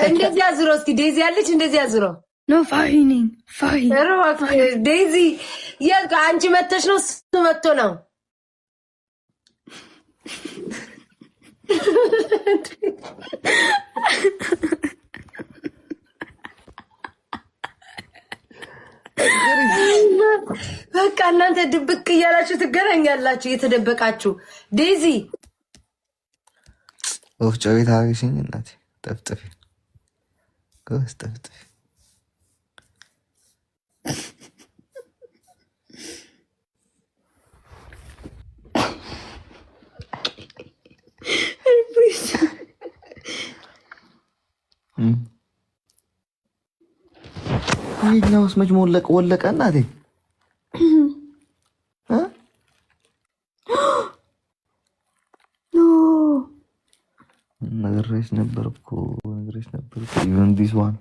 እንደዚህ አዝሮ እስቲ ዴዚ ያለች እንደዚህ አዝሮ ኖ ፋይኒንግ ፋይ ዴዚ አንቺ መተሽ ነው እሱ መጥቶ ነው በቃ እናንተ ድብቅ እያላችሁ ትገናኛላችሁ እየተደበቃችሁ ዴዚ ወፍጮ ቤት አርግሽኝ እናቴ ጠፍጥፊ ጎስ ጠፍጥፊ ይህኛውስ መች ወለቀ እናቴ ነግሬሽ ነበር እኮ even this one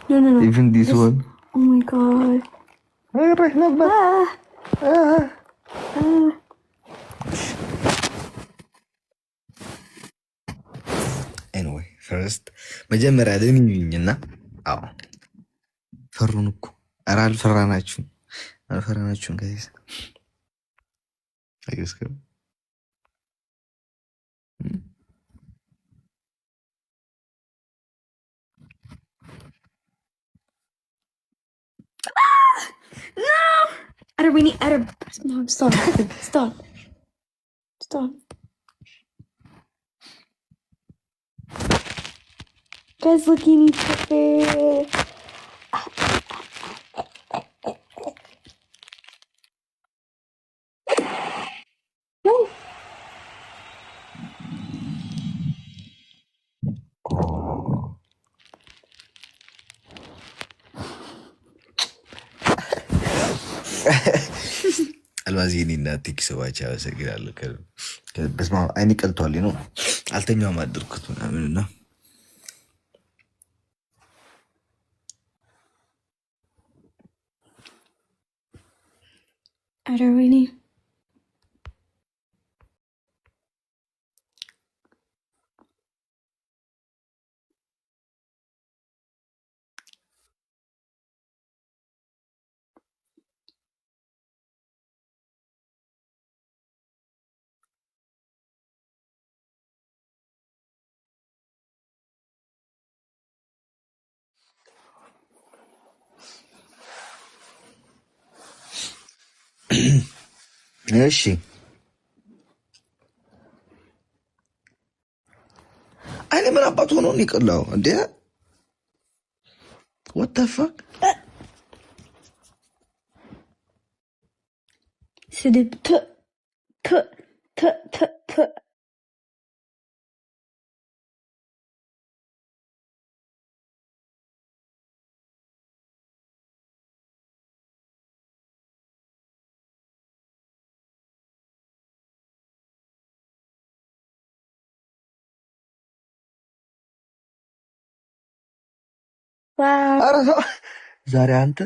no even this one oh my god ነግሬሽ ነበር anyway first መጀመሪያ ለሚኝና አዎ ፈሩን እኮ ኧረ አልፈራናችሁም ጋይስ አይስከ no Adam, we need Adam. No, stop. Guys, look at each other. አልማዚኒ እና ቲክሶባቻ ያሰግዳል በስማ አይኔ ቀልቷል ነው አልተኛውም አድርኩት ምናምንና አረወኒ እሺ አይኔ ምን አባቱ ሆኖ ነው ይቀላው እንዴ what the fuck ስድብ wow ዛሬ አንተ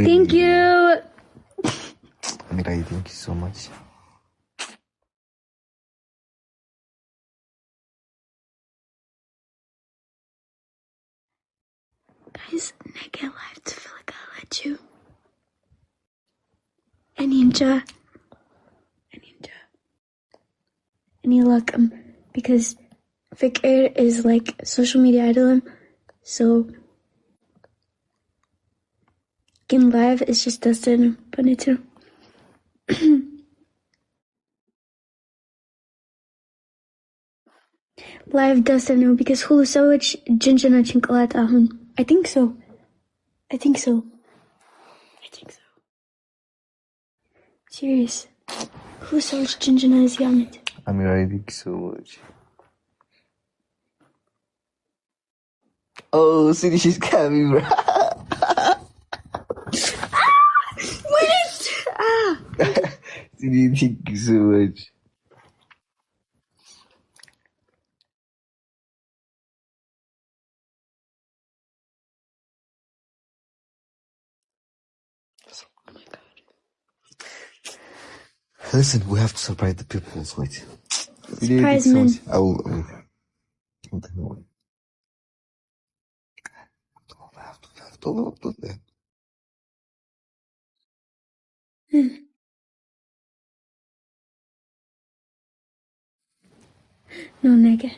thank you Mirai, thank you so much guys nigga live to feel like I'll let you ninja any luck because Fikir is like social media idol so getting live is just Dustin Bonito. Live Dustin because Hulu Sawich Jinjana Chinkalat Ahun. I think so. Serious. Hulu Sawich Jinjana is Yamit. Mirai, thank you so much oh see she's coming bro Wait! Thank you so much Listen, we have to surprise the people. Wait. Surprise me. I will. No, nigga.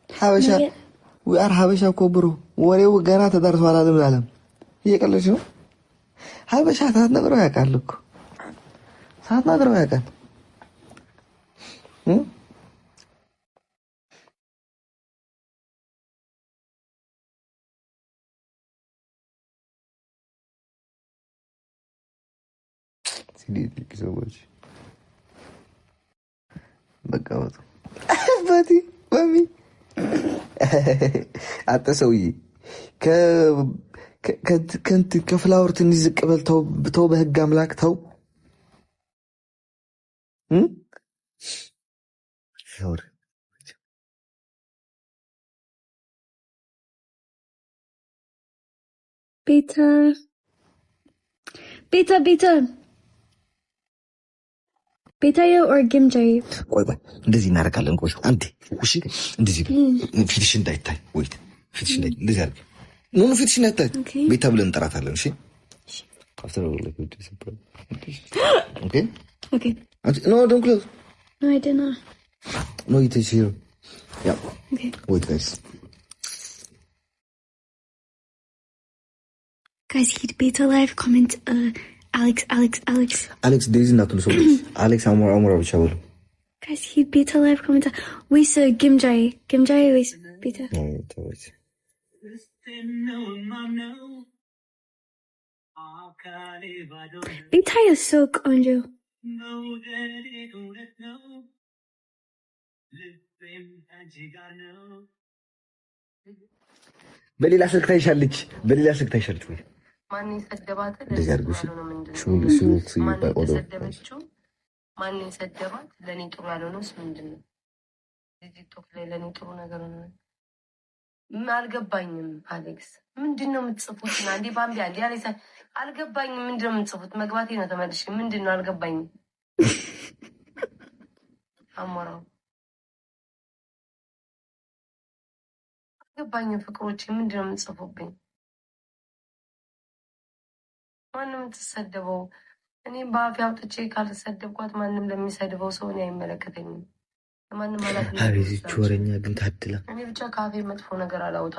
Habesha. We are Habesha Kobru. Whatever Garata Darswala Lam. Here, Kalashon. Habesha had never I can look. Sad never I can. Thank you so much. Bagawat. Buddy, mommy. At the soy. كنت كفلاور تنزق قبل تو بهق املاك تو شور Beta or Gimjay? ቆይ እንደዚህ እናደርጋለን ቆይ አንዴ እሺ እንደዚህ ፊትሽ እንዳይታይ ወይት ፊትሽ እንዳይ እንደዚህ አድርግ ኖ ፊትሽ እንዳይታይ ቤታ ብለን እንጠራታለን እሺ after all like we do simple okay no don't close no I didn't no it is here yeah okay wait guys he'd Beta live comment Alex Daisy not so Alex Amor Shawl guys he'd Beta live comment we saw Gimjay we Beta Beta is so conjo በሌላ ስልክ ታይሻለች ወይ ማን ይሰደባት ማን ይሰደባት ለኔ ጥሩ ያልሆነስ ምንድነው ቲክቶክ ላይ ለኔ ጥሩ ነገር ነው አልገባኝም አሌክስ ምንድነው የምትጽፉት አንዴ ባምቢ አንዴ አሌክስ አልገባኝም ምንድነው የምትጽፉት መግባቴ ነው ተመልሽ ምንድነው አልገባኝም አሞራው አልገባኝም ፍቅሮቼ ምንድነው የምትጽፉብኝ ማንም ተሰደበው እኔ ባፍ ያውጥቼ ካልተሰደብኳት ማንም ለሚሰድበው ሰው እኔ አይመለከተኝም ማንም ማለት ነው አቤት ቾረኛ ግን ታድላ እኔ ብቻ ካፌ መጥፎ ነገር አላውጣ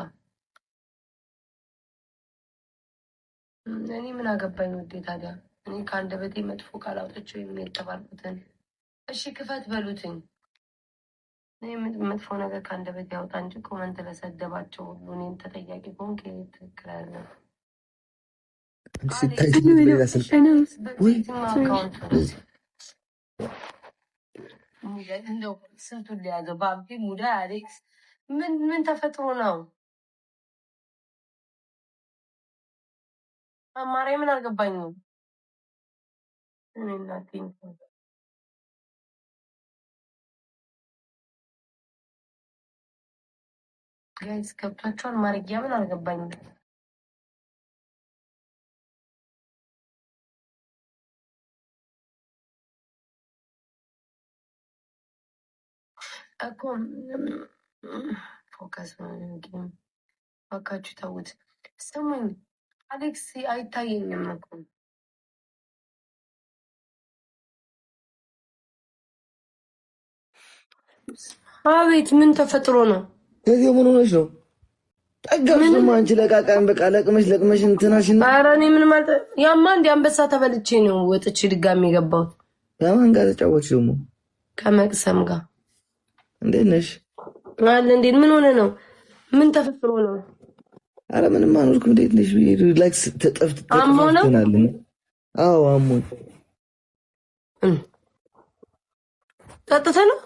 እኔ ምን አገባኝ ወዴ ታዲያ እኔ ካንደበቴ መጥፎ ቃል አውጥቼ ምን የተባልኩትን እሺ ክፈት በሉትኝ እኔ መጥፎ ነገር ካንደበቴ ያውጣ እንጂ ኮመንት ለሰደባቸው ሁሉ እኔን ተጠያቂ ሆንክ ትክክል አይደለም እንደው ስንቱን ሊያዘው ባቢ ሙዳ አሌክስ ምን ተፈጥሮ ነው አማሬ ምን አልገባኝም እኔ እናቴ ጋይስ ከብታችኋል ማርጊያ ምን አልገባኝም እኮ ፎከስ ነው አካቹ ታውት ስሙኝ አሌክስ አይታየኝም እኮ አቤት ምን ተፈጥሮ ነው ከዚህ ምን ሆነሽ ነው ጠገብሽማ አንቺ ለቃቃን በቃ ለቅመሽ እንትናሽን ኧረ እኔ ምን ማለት ያማ እንደ አንበሳ ተበልቼ ነው ወጥቼ ድጋሚ የገባሁት ያማን ጋር ተጫወትሽ ደግሞ ከመቅሰም ጋር እንዴት ነሽ አለ እንዴት ምን ሆነ ነው ምን ተፈጥሮ ነው ኧረ ምንም አኖርኩም እንዴት ነሽ ሪላክስ ተጠፍተናል አዎ አሞን ጠጥተ ነው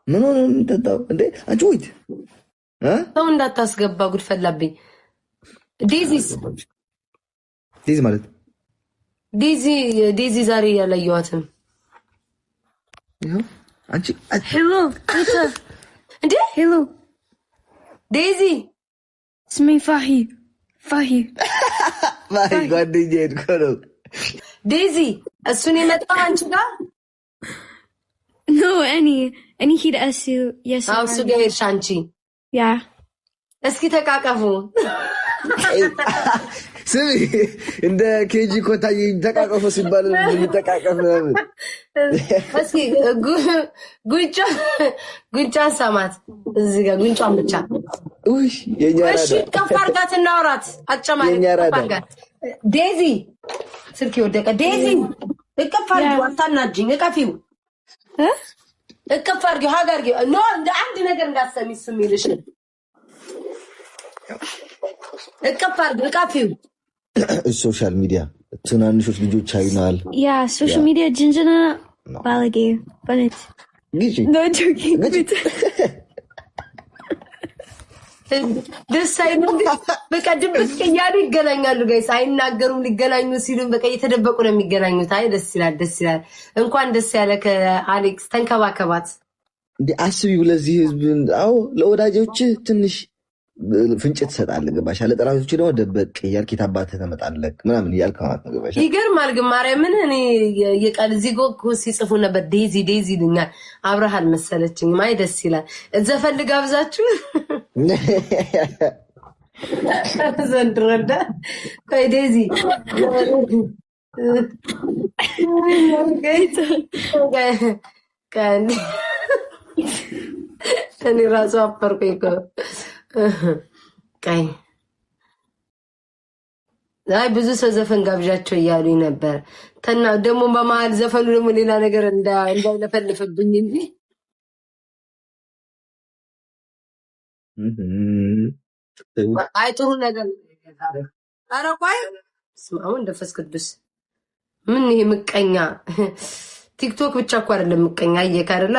ምን ሆነ እንጠጣው እንዴ አንቺ ወይት ሰው እንዳታስገባ ጉድ ፈላብኝ ዴዚ ማለት ዴዚ ዛሬ ያላየዋትም ይሄው አንቺ ሄሎ እንዴ ሄሎ ዴዚ ስሜ ፋሂ ጓደኛዬ እኮ ነው ዴዚ እሱን የመጣው አንቺ ጋር No, any he'd asu. Yes. አው እሱ ጋር ሄድሽ አንቺ? Yeah. እስኪ ተቃቀፉ። ስሚ እንደ ኬጂ ኮታዬ ተቃቀፉ ሲባል ተቃቀፍ ነው። እስኪ ጉንጫ ሰማት እዚህ ጋር ጉንጫን ብቻ እሺ የኛራ እሺ ከፍ አድርጋት እናውራት። አጨማሪ ዴዚ ስልክ ወደቀ። ዴዚ እቅፍ አድርጊው፣ አታናጅኝ። እቀፊው እቅፍ አድርጊው፣ ሀግ አድርጊው። ኖ እንደ አንድ ነገር እንዳትሰሚ ስሚልሽ እቅፍ አድርጊው፣ እቀፊው። ሶሻል ሚዲያ ትናንሾች ልጆች አይናል። Yeah, social media ጅንጅና ባለጌ በነት No joking. ደስ አይልም። በቃ ድብቅ እያሉ ይገናኛሉ። ጋይስ አይናገሩም። ሊገናኙ ሲሉም በቃ እየተደበቁ ነው የሚገናኙት። አይ ደስ ይላል፣ ደስ ይላል። እንኳን ደስ ያለ ከአሌክስ ተንከባከባት። እንዴ አስቢው ለዚህ ህዝብ። አዎ ለወዳጆች ትንሽ ፍንጭት ትሰጣለህ። ገባሽ? ለጠላቶች ደግሞ ደበቅ እያልክ የታባትህ ተመጣለህ ምናምን እያልክ ማለት ነው። ገባሽ? ይገርማል። ግን ማርያምን እኔ የቃል እዚህ ጎ ሲጽፉ ነበር ዴዚ ዴዚ ይሉኛል። አብረሃል መሰለችኝ። ማይ ደስ ይላል። ዘፈን ልጋብዛችሁ ዘንድሮ እንደ ቆይ ዴዚ እኔ ራሱ አፈርኩኝ እኮ ቀይ አይ ብዙ ሰው ዘፈን ጋብዣቸው እያሉኝ ነበር። ደግሞ በመሀል ዘፈኑ ደግሞ ሌላ ነገር እንዳይለፈልፍብኝ እንጂ አይ ጥሩ ነገር። ኧረ ቆይ ስማው እንደፈስ ቅዱስ ምን ይሄ ምቀኛ ቲክቶክ ብቻ እኮ አይደለም ምቀኛ። አየህ አይደል?